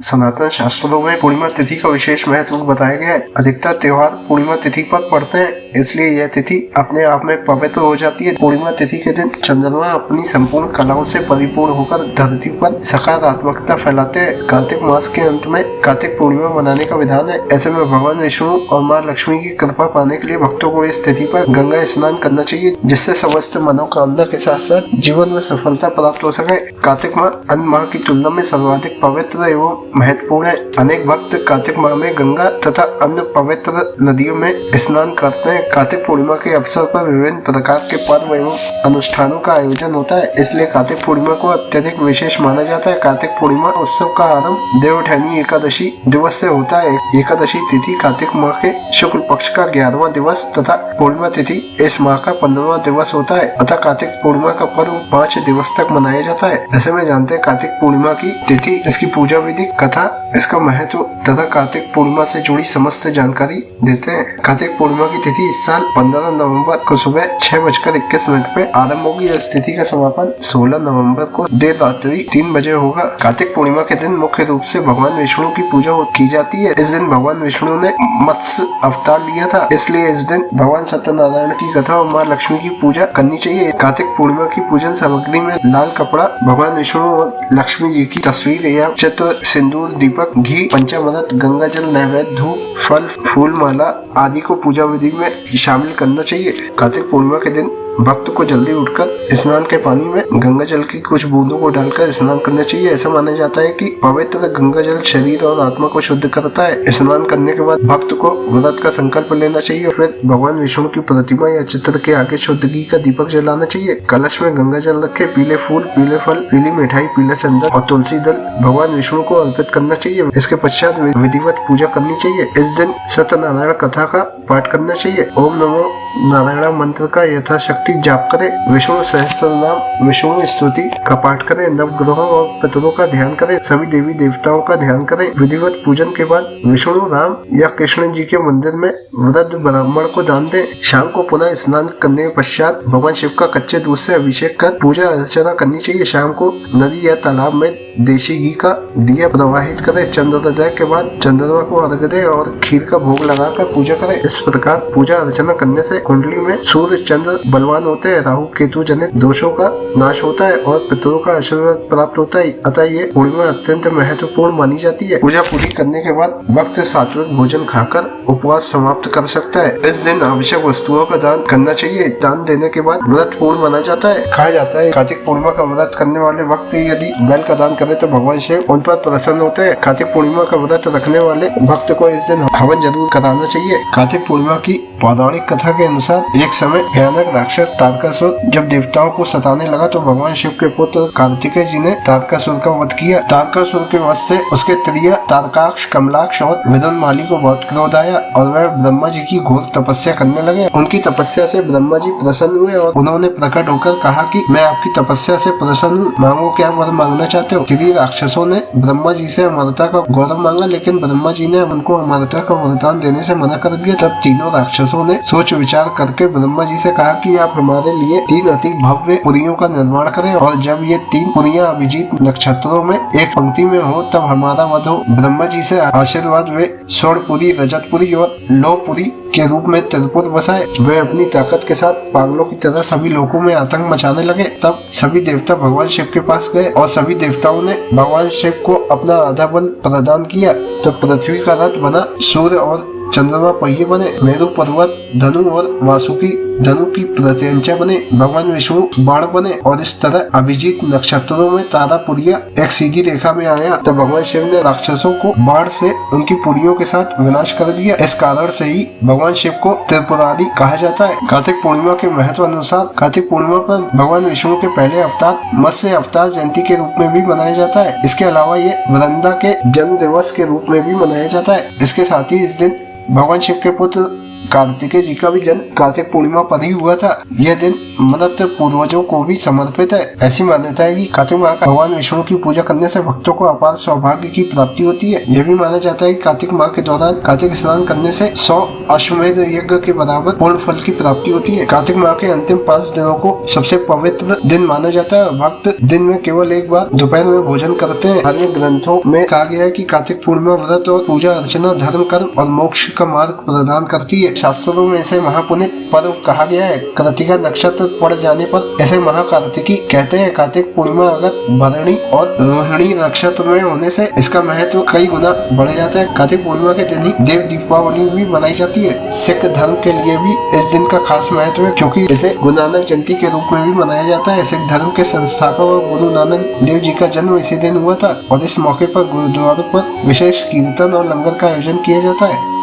सनातन शास्त्रों में पूर्णिमा तिथि का विशेष महत्व बताया गया है। अधिकतर त्योहार पूर्णिमा तिथि पर पड़ते हैं, इसलिए यह तिथि अपने आप में पवित्र हो जाती है। पूर्णिमा तिथि के दिन चंद्रमा अपनी संपूर्ण कलाओं से परिपूर्ण होकर धरती पर सकारात्मकता फैलाते हैं। कार्तिक मास के अंत में कार्तिक पूर्णिमा मनाने का विधान है। ऐसे में भगवान विष्णु और माँ लक्ष्मी की कृपा पाने के लिए भक्तों को इस तिथि पर गंगा स्नान करना चाहिए, जिससे समस्त मनोकामना के साथ साथ जीवन में सफलता प्राप्त हो सके। कार्तिक माह अन्य माह की तुलना में सर्वाधिक पवित्र एवं महत्वपूर्ण है। अनेक भक्त कार्तिक माह में गंगा तथा अन्य पवित्र नदियों में स्नान करते हैं। कार्तिक पूर्णिमा के अवसर पर विभिन्न प्रकार के पर्व एवं अनुष्ठानों का आयोजन होता है, इसलिए कार्तिक पूर्णिमा को अत्यधिक विशेष माना जाता है। कार्तिक पूर्णिमा उत्सव का आरंभ देवउठैनी एकादशी दिवस से होता है। एकादशी तिथि कार्तिक माह के शुक्ल पक्ष का 11वां दिवस तथा पूर्णिमा तिथि इस माह का 15वां दिवस होता है। अतः कार्तिक पूर्णिमा का पर्व 5 दिवस तक मनाया जाता है। ऐसे में जानते हैं कार्तिक पूर्णिमा की तिथि, इसकी पूजा विधि, कथा, इसका महत्व तथा कार्तिक पूर्णिमा से जुड़ी समस्त जानकारी देते हैं। कार्तिक पूर्णिमा की तिथि इस साल 15 नवंबर को सुबह 6:21 पे आरंभ होगी। इस तिथि का समापन 16 नवंबर को देर रात्रि 3 बजे होगा। कार्तिक पूर्णिमा के दिन मुख्य रूप से भगवान विष्णु की पूजा की जाती है। इस दिन भगवान विष्णु ने मत्स्य अवतार लिया था, इसलिए इस दिन भगवान सत्यनारायण की कथा और माँ लक्ष्मी की पूजा करनी चाहिए। कार्तिक पूर्णिमा की पूजन सामग्री में लाल कपड़ा, भगवान विष्णु और लक्ष्मी जी की तस्वीर या चित्र, सिंदूर, दीपक, घी, पंचामृत, गंगा जल, नैवेद्य, धूप, फल, फूल माला आदि को पूजा विधि में शामिल करना चाहिए। कार्तिक पूर्णिमा के दिन भक्त को जल्दी उठकर स्नान के पानी में गंगा जल की कुछ बूंदों को डालकर स्नान करना चाहिए। ऐसा माना जाता है कि पवित्र गंगा जल शरीर और आत्मा को शुद्ध करता है। स्नान करने के बाद भक्त को व्रत का संकल्प लेना चाहिए। फिर भगवान विष्णु की प्रतिमा या चित्र के आगे शुद्ध घी का दीपक जलाना चाहिए। कलश में गंगा जल रखे, पीले फूल, पीले फल, पीली मिठाई, पीला चंदन और तुलसी दल भगवान विष्णु को अर्पित करना चाहिए। इसके पश्चात विधिवत पूजा करनी चाहिए। इस दिन सत्यनारायण कथा का पाठ करना चाहिए। ओम नमो नारायण मंत्र का यथाशक्ति जाप करें। विष्णु सहस्त्र नाम, विष्णु स्तुति का पाठ करें। नवग्रहों और पितरों का ध्यान करें। सभी देवी देवताओं का ध्यान करें। विधिवत पूजन के बाद विष्णु, राम या कृष्ण जी के मंदिर में वृद्ध ब्राह्मण को दान दें। शाम को पुनः स्नान करने के पश्चात भगवान शिव का कच्चे दूध से अभिषेक कर पूजा अर्चना करनी चाहिए। शाम को नदी या तालाब में देशी घी का दिया प्रवाहित करें। चंद्रोदय के बाद चंद्रमा को अर्घ्य दें और खीर का भोग लगाकर पूजा करें। इस प्रकार पूजा अर्चना करने से कुंडली में सूर्य चंद्र बलवान होते हैं, राहु केतु जनित दोषों का नाश होता है और पितरों का आशीर्वाद प्राप्त होता है। अतः ये पूर्णिमा अत्यंत महत्वपूर्ण मानी जाती है। पूजा पूरी करने के बाद भक्त सात्विक भोजन खाकर उपवास समाप्त कर सकता है। इस दिन आवश्यक वस्तुओं का दान करना चाहिए। दान देने के बाद व्रत पूर्ण माना जाता है। कहा जाता है कार्तिक पूर्णिमा का व्रत करने वाले भक्त यदि बैल का दान करे तो भगवान शिव उन पर प्रसन्न होते हैं। कार्तिक पूर्णिमा का व्रत रखने वाले भक्त को इस दिन हवन जरूर कराना चाहिए। कार्तिक पूर्णिमा की पौराणिक कथा के अनुसार एक समय भयानक राक्षस तारकासुर जब देवताओं को सताने लगा तो भगवान शिव के पुत्र कार्तिकेय जी ने तारकासुर का वध किया। तारकासुर के वध से उसके त्रिय तारकाक्ष, कमलाक्ष और विदुनमाली को बहुत क्रोध आया और वह ब्रह्मा जी की घोर तपस्या करने लगे। उनकी तपस्या से ब्रह्मा जी प्रसन्न हुए और उन्होंने प्रकट होकर कहा कि मैं आपकी तपस्या से प्रसन्न हूँ, मांगो क्या वर मांगना चाहते हो। त्रि राक्षसों ने ब्रह्मा जी से अमरता का गौरव मांगा, लेकिन ब्रह्मा जी ने उनको अमरता का वरदान देने से मना कर दिया। तब तीनों राक्षसों ने सोच विचार करके ब्रह्मा जी से कहा कि आप हमारे लिए 3 अति भव्य पुरियों का निर्माण करें और जब ये 3 पुरियां अभिजीत नक्षत्रों में एक पंक्ति में हो तब हमारा वध हो। ब्रह्मा जी से आशीर्वाद वे स्वर्णपुरी, रजतपुरी और लोहपुरी के रूप में त्रिपुर बसाए। वे अपनी ताकत के साथ पागलों की तरह सभी लोगों में आतंक मचाने लगे। तब सभी देवता भगवान शिव के पास गए और सभी देवताओं ने भगवान शिव को अपना आधा बल प्रदान किया। जब पृथ्वी का रथ बना, सूर्य और चंद्रमा पहिए बने, मेरु पर्वत धनु और वासुकी धनु की प्रत्यंचा बने, भगवान विष्णु बाण बने और इस तरह अभिजीत नक्षत्रों में तारा पुरिया एक सीधी रेखा में आया। तब भगवान शिव ने राक्षसों को बाण से उनकी पुरियों के साथ विनाश कर दिया। इस कारण से ही भगवान शिव को त्रिपुरारी कहा जाता है। कार्तिक पूर्णिमा के महत्व अनुसार कार्तिक पूर्णिमा पर भगवान विष्णु के पहले अवतार मत्स्य अवतार जयंती के रूप में भी मनाया जाता है। इसके अलावा ये वृंदा के जन्म दिवस के रूप में भी मनाया जाता है। इसके साथ ही इस दिन भगवान शिव के पुत्र कार्तिकेय जी का भी जन्म कार्तिक पूर्णिमा पर ही हुआ था। यह दिन मृत पूर्वजों को भी समर्पित है। ऐसी मान्यता है कि कार्तिक माह का भगवान विष्णु की पूजा करने से भक्तों को अपार सौभाग्य की प्राप्ति होती है। यह भी माना जाता है कि कार्तिक माह के दौरान कार्तिक स्नान करने से 100 अश्वमेध यज्ञ के बराबर पूर्ण फल की प्राप्ति होती है। कार्तिक माह के अंतिम 5 दिनों को सबसे पवित्र दिन माना जाता है। भक्त दिन में केवल एक बार दोपहर में भोजन करते हैं। धार्मिक ग्रंथों में कहा गया है कि कार्तिक पूर्णिमा व्रत और पूजा अर्चना धर्म कर्म और मोक्ष का मार्ग प्रदान करती है। शास्त्रों में इसे महापुनित पर्व कहा गया है। कृतिका नक्षत्र पड़ जाने पर ऐसे महाकार्तिकी कहते हैं। कार्तिक पूर्णिमा अगर भरणी और रोहिणी नक्षत्र में होने से इसका महत्व कई गुना बढ़ जाता है। कार्तिक पूर्णिमा के दिन ही देव दीपावली भी मनाई जाती है। सिख धर्म के लिए भी इस दिन का खास महत्व है, क्योंकि इसे गुरु नानक जयंती के रूप में भी मनाया जाता है। सिख धर्म के संस्थापक और गुरु नानक देव जी का जन्म इसी दिन हुआ था और इस मौके पर गुरुद्वारों पर विशेष कीर्तन और लंगर का आयोजन किया जाता है।